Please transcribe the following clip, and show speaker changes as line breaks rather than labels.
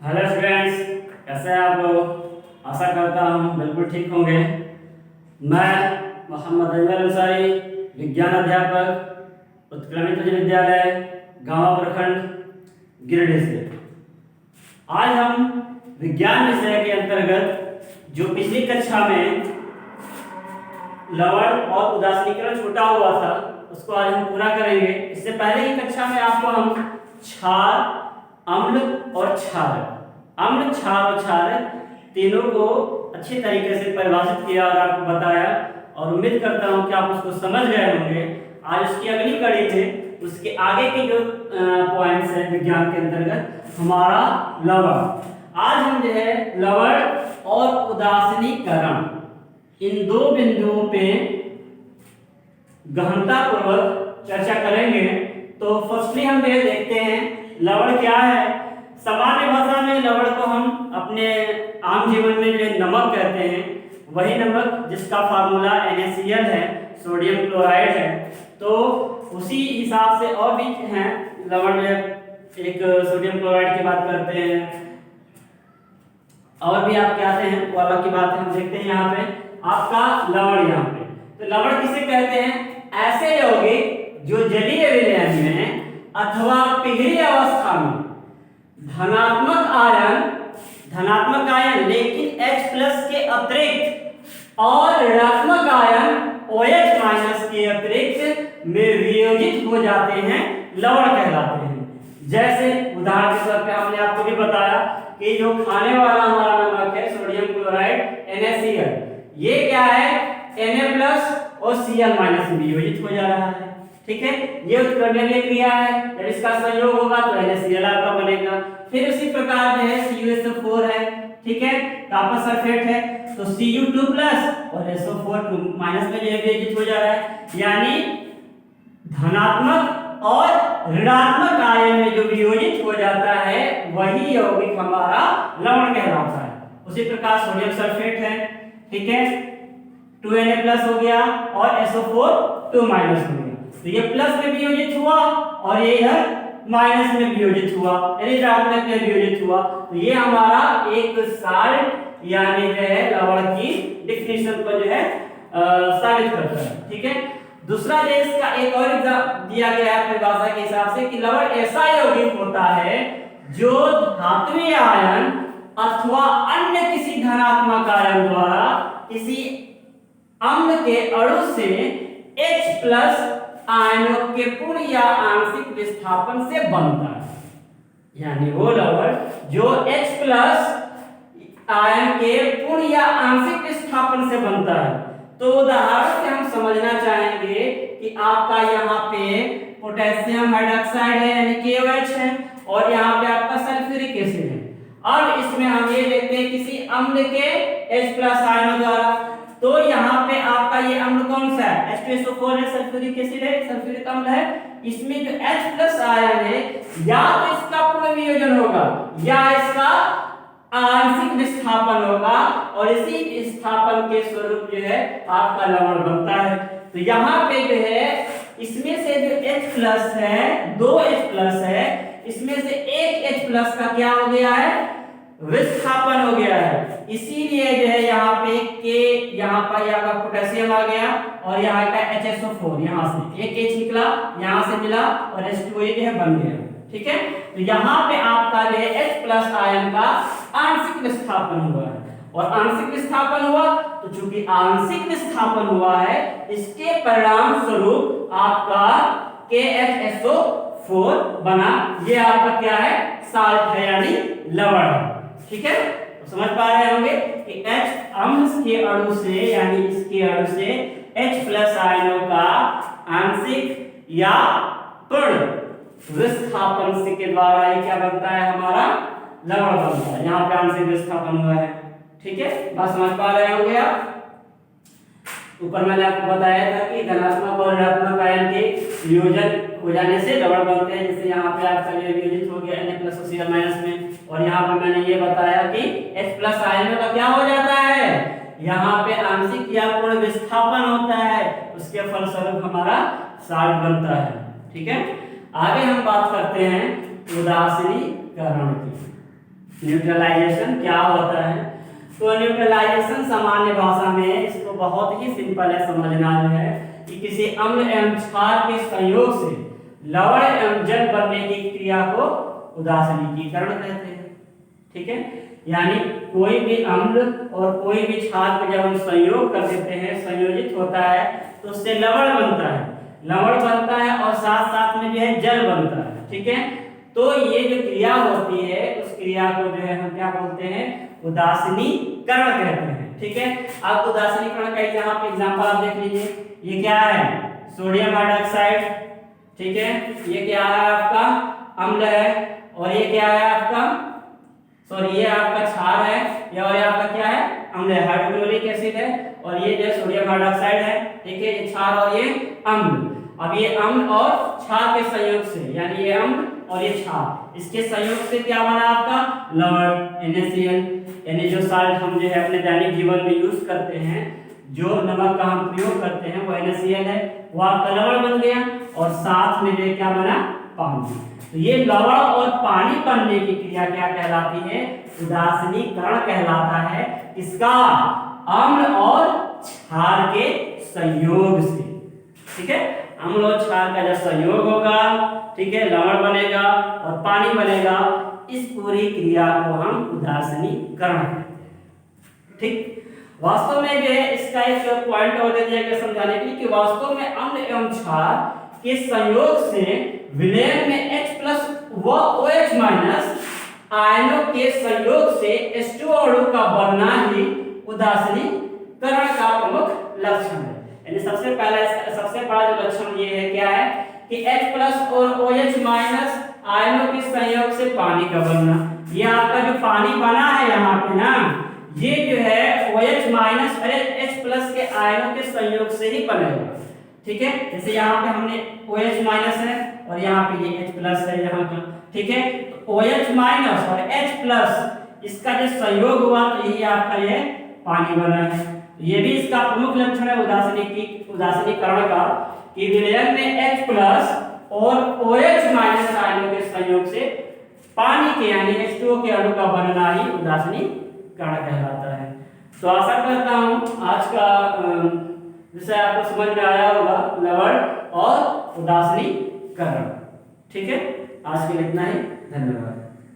Hello students, कैसे हैं आप लोग। आशा करता हूँ बिल्कुल ठीक होंगे। मैं मोहम्मद अजमल अंसारी, विज्ञान अध्यापक, उत्क्रमित उच्च विद्यालय गांव प्रखंड गिरिडीह से। आज हम विज्ञान विषय के अंतर्गत जो पिछली कक्षा में लवण और उदासीनीकरण छूटा हुआ था उसको आज हम पूरा करेंगे। इससे पहले की कक्षा में आपको हम क्षार, अम्ल और क्षार, अम्ल, क्षार और क्षार तीनों को अच्छी तरीके से परिभाषित किया और आपको बताया, और उम्मीद करता हूं कि आप उसको समझ गए होंगे। आज उसकी अगली कड़ी में उसके आगे के जो पॉइंट्स हैं विज्ञान के अंतर्गत हमारा लवण। आज हम जो है लवण और उदासीनीकरण इन दो बिंदुओं पे गहनतापूर्वक चर्चा करेंगे। तो फर्स्टली हम ये देखते हैं लवण क्या है। सामान्य भाषा में लवण को हम अपने आम जीवन में जो नमक कहते हैं, वही नमक जिसका फार्मूला NaCl है, सोडियम क्लोराइड है। तो उसी हिसाब से और भी हैं लवण में, एक सोडियम क्लोराइड की बात करते हैं, और भी आपके आते हैं, वो अलग की बात है। हम देखते हैं यहाँ पे आपका लवण। यहाँ पे तो लवण किसे कहते हैं? ऐसे यौगिक जो जलीय विलयन में अथवा पिघली अवस्था में धनात्मक आयन लेकिन H+ के अतिरिक्त और ऋणात्मक आयन OH- के अतिरिक्त में वियोजित हो जाते हैं, लवण कहलाते हैं। जैसे उदाहरण के तौर पे हमने आपको भी बताया कि जो खाने वाला हमारा नमक है सोडियम क्लोराइड NaCl, ये क्या है? Na+ और Cl- में वियोजित हो जा रहा है। ठीक है, ये उत्कर्षणीय क्रिया है। जब इसका संयोग होगा तो NaCl आपका बनेगा। फिर उसी प्रकार जो है CuSO4 है, ठीक है, कॉपर सल्फेट है, तो Cu2+ और SO4 में जो है वियोजित हो जा रहा है। यानी धनात्मक और ऋणात्मक आयन में जो वियोजित हो जाता है वही यौगिक हमारा लवण कहलाता है। उसी प्रकार सोडियम सल्फेट है, ठीक है, 2Na+ हो गया और SO4 2- हो गया। तो ये प्लस में वियोजित हुआ और ये इधर माइनस में वियोजित हुआ, यानी ऋणात्मक में वियोजित हुआ। तो ये हमारा एक साल्ट यानी जो है लवण की डिफिनेशन को जो है साबित करता है। ठीक है, दूसरा जो इसका एक और दिया गया है परिभाषा के हिसाब से कि लवण ऐसा यौगिक होता है जो धात्वीय आयन अथवा अन्य किसी धनात्मक आयन द्वारा किसी अम्ल के अणु से H+ आयनों के पूर्ण या आंशिक विस्थापन से बनता है। यानी वो लवण जो H+ आयन के पूर्ण या आंशिक विस्थापन से बनता है। तो उदाहरण से हम समझना चाहेंगे कि आपका यहाँ पे पोटेशियम हाइड्रोक्साइड है यानी KOH है, और यहाँ पे आपका सल्फ्यूरिक एसिड है। अब इसमें हम ये देखते हैं किसी अम्ल के H+ आयनों द्वारा, तो यहाँ पे आपका ये अम्ल कौन सा है? H2SO4 है, सल्फ्यूरिक एसिड है, सल्फ्यूरिक अम्ल है। इसमें जो H+ आयन है या तो इसका पूर्ण वियोजन होगा या इसका आंशिक विस्थापन होगा, और इसी विस्थापन के स्वरूप जो है आपका लवण बनता है। तो यहाँ पे जो है इसमें से जो H+ है, 2 H+ है, इसमें से एक H+ का क्या हो गया है? विस्थापन हो गया है। इसीलिए जो है यहाँ पे के यहाँ पर यहाँ का पोटेशियम आ गया और यहाँ का HSO4, यहाँ से एक H निकला, यहाँ से मिला और H2O जो है बन गया। ठीक है, तो यहाँ पे आपका जो है H+ आयन का आंशिक विस्थापन हुआ है, और आंशिक विस्थापन हुआ तो चूंकि आंशिक विस्थापन हुआ है इसके परिणाम स्वरूप आपका KHSO4 बना। ये आपका क्या है? साल्ट है यानी लवण है। ठीक है, तो समझ पा रहे होंगे कि H अम्ल के अणु से यानी इसके अणु से H+ आयनों का आंशिक या पूर्ण विस्थापन से के द्वारा ये क्या बनता है? हमारा लवण बनता है। यहाँ पे आंशिक विस्थापन हुआ है। ठीक है, बात समझ पा रहे होंगे आप। ऊपर मैंने आपको बताया था कि धनात्मक और ऋणात्मक आयन के वियोजन हो जाने से लवण बनते हैं। जैसे यहाँ पे आपका ये वियोजित हो गया Na+ और Cl- में, और यहाँ पे मैंने ये बताया कि H+ आयनों का क्या हो जाता है? यहाँ पे आंशिक या पूर्ण विस्थापन होता है, उसके फलस्वरूप हमारा साल्ट बनता है। ठीक है, आगे हम बात करते हैं उदासीनीकरण की। न्यूट्रलाइजेशन क्या होता है? तो न्यूट्रलाइजेशन सामान्य भाषा में इसको बहुत ही सिंपल है समझना जो है कि किसी अम्ल एवं क्षार के संयोग से लवण एवं जल बनने की क्रिया को उदासीनीकरण कहते हैं। ठीक है, यानी कोई भी अम्ल और कोई भी क्षार को जब हम संयोग कर देते हैं, संयोजित होता है तो उससे लवण बनता है, लवण बनता है और साथ साथ में जो है जल बनता है। ठीक है, तो ये जो क्रिया होती है उस क्रिया को जो है हम क्या बोलते हैं? उदासीनीकरण कहते हैं। ठीक है, अब उदासीनीकरण का यहाँ पे एग्जांपल आप देख लीजिए। ये क्या है? Sodium hydroxide. ठीक है, ये क्या है? आपका अम्ल है। और ये क्या है आपका? सॉरी, ये आपका क्षार है। ये और ये आपका क्या है? अम्ल है, हाइड्रोक्लोरिक एसिड है। और ये जो सोडियम हाइड्रोक्साइड है। ठीक है, ये क्षार और ये अम्ल। अब ये अम्ल और क्षार के संयोग से, यानी ये अम्ल और ये क्षार, इसके संयोग से क्या बना आपका? लवण, NaCl। यानी जो साल्ट हम जो है अपने दैनिक जीवन में यूज करते हैं, जो नमक का हम प्रयोग करते हैं, वो NaCl है, वो आपका लवण बन गया। और साथ में जो क्या बना? पानी। तो ये लवण और पानी बनने की क्रिया क्या कहलाती है? उदासीनीकरण कहलाता है। इसका अम्ल और क्षार के संयोग से। ठीक है, अम्ल और क्षार का जब संयोग होगा, ठीक है, लवण बनेगा और पानी बनेगा। इस पूरी क्रिया को हम उदासीनीकरण कहते हैं। ठीक, वास्तव में जो है इसका एक पॉइंट और दे दिया गया समझाने के लिए कि वास्तव में अम्ल एवं क्षार के संयोग से विलयन में H+ व OH- आयनों के संयोग से H2 अणु का बनना ही उदासीनीकरण का प्रमुख लक्षण है। यानी सबसे बड़ा जो लक्षण ये है क्या है कि H+ और OH- आयनों के संयोग से पानी का बनना। ये आपका जो पानी बना है यहाँ पे ना, ये जो है OH- अरे H+ के आयनों के संयोग से ही बनेगा। ठीक है, जैसे यहाँ पे हमने OH- है और यहाँ पे ये H+ है यहाँ का। ठीक है, तो OH- और H+ इसका जो संयोग हुआ तो यही आपका ये पानी बना है। ये भी इसका प्रमुख लक्षण है उदासीनीकरण का कि विलयन में H+ और OH- आयनों के संयोग से पानी के यानी H2O के अणु का बनना ही उदासीनीकरण कहलाता है। तो आशा करता हूं आज का विषय आपको समझ में आया होगा, लवण और उदासीनीकरण। ठीक है, आज के लिए इतना ही। धन्यवाद।